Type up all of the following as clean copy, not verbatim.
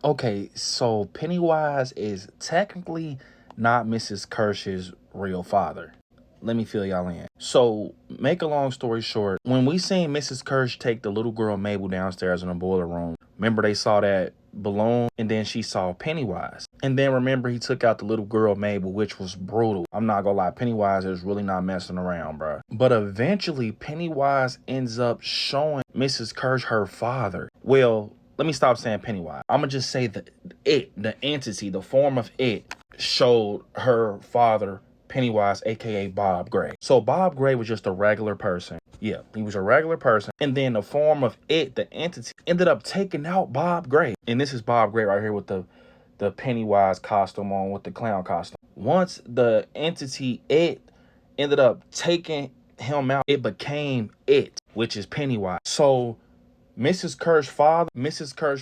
Okay, so Pennywise is technically not Mrs. Kirsch's real father. Let me fill y'all in. So, make a long story short, when we seen Mrs. Kirsch take the little girl Mabel downstairs in the boiler room, remember they saw that balloon and then she saw Pennywise. And then remember he took out the little girl Mabel, which was brutal. I'm not gonna lie, Pennywise is really not messing around, bro. But eventually Pennywise ends up showing Mrs. Kirsch her father. Well, let me stop saying Pennywise. I'm gonna just say that the entity, the form of it, showed her father Pennywise, aka Bob Gray. So Bob Gray was just a regular person. Yeah, he was a regular person. And then the form of it, the entity, ended up taking out Bob Gray. And this is Bob Gray right here with the Pennywise costume on, with the clown costume. Once the entity, it, ended up taking him out, it became it, which is Pennywise. So Mrs. Kerr's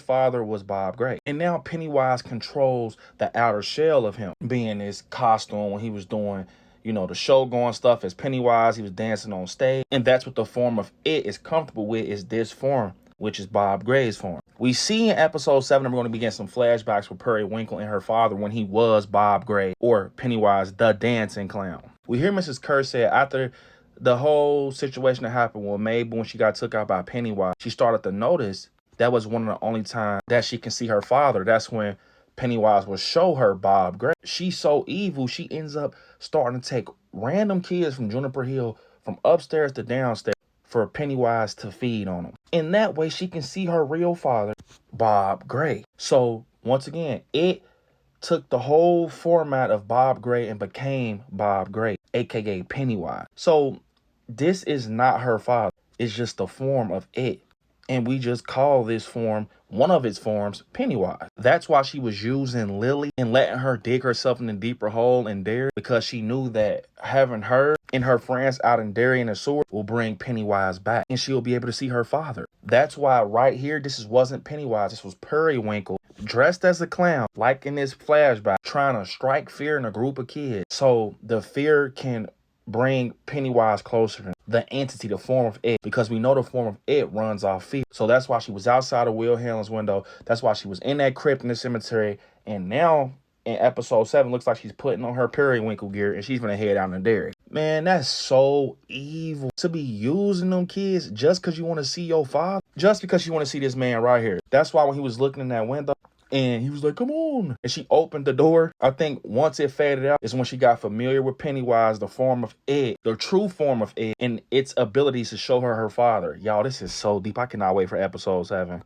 father was Bob Gray. And now Pennywise controls the outer shell of him, being his costume when he was doing, the show going stuff as Pennywise. He was dancing on stage. And that's what the form of it is comfortable with, is this form, which is Bob Gray's form. We see in episode 7, we're going to be getting some flashbacks with Periwinkle and her father when he was Bob Gray, or Pennywise, the dancing clown. We hear Mrs. Kerr say after the whole situation that happened with Mabel when she got took out by Pennywise, she started to notice that was one of the only times that she can see her father. That's when Pennywise will show her Bob Gray. She's so evil, she ends up starting to take random kids from Juniper Hill from upstairs to downstairs for Pennywise to feed on them. In that way, she can see her real father, Bob Gray. So once again, it took the whole format of Bob Gray and became Bob Gray, aka Pennywise. So this is not her father. It's just a form of it. And we just call this form, one of its forms, Pennywise. That's why she was using Lily and letting her dig herself in a deeper hole in Derry, because she knew that having her and her friends out in Derry in the sewer will bring Pennywise back and she'll be able to see her father. That's why right here, wasn't Pennywise. This was Periwinkle dressed as a clown, like in this flashback, trying to strike fear in a group of kids. So the fear can bring Pennywise closer to the entity, the form of it, because we know the form of it runs off fear. So that's why she was outside of Will Hanlon's window. That's why she was in that crypt in the cemetery. And now in episode 7, looks like she's putting on her Periwinkle gear and she's gonna head out to Derry. Man, that's so evil to be using them kids just because you want to see your father, just because you want to see this man right here. That's why when he was looking in that window, and he was like, come on. And she opened the door. I think once it faded out is when she got familiar with Pennywise, the form of it, the true form of it, and its abilities to show her father. Y'all, this is so deep. I cannot wait for episode 7.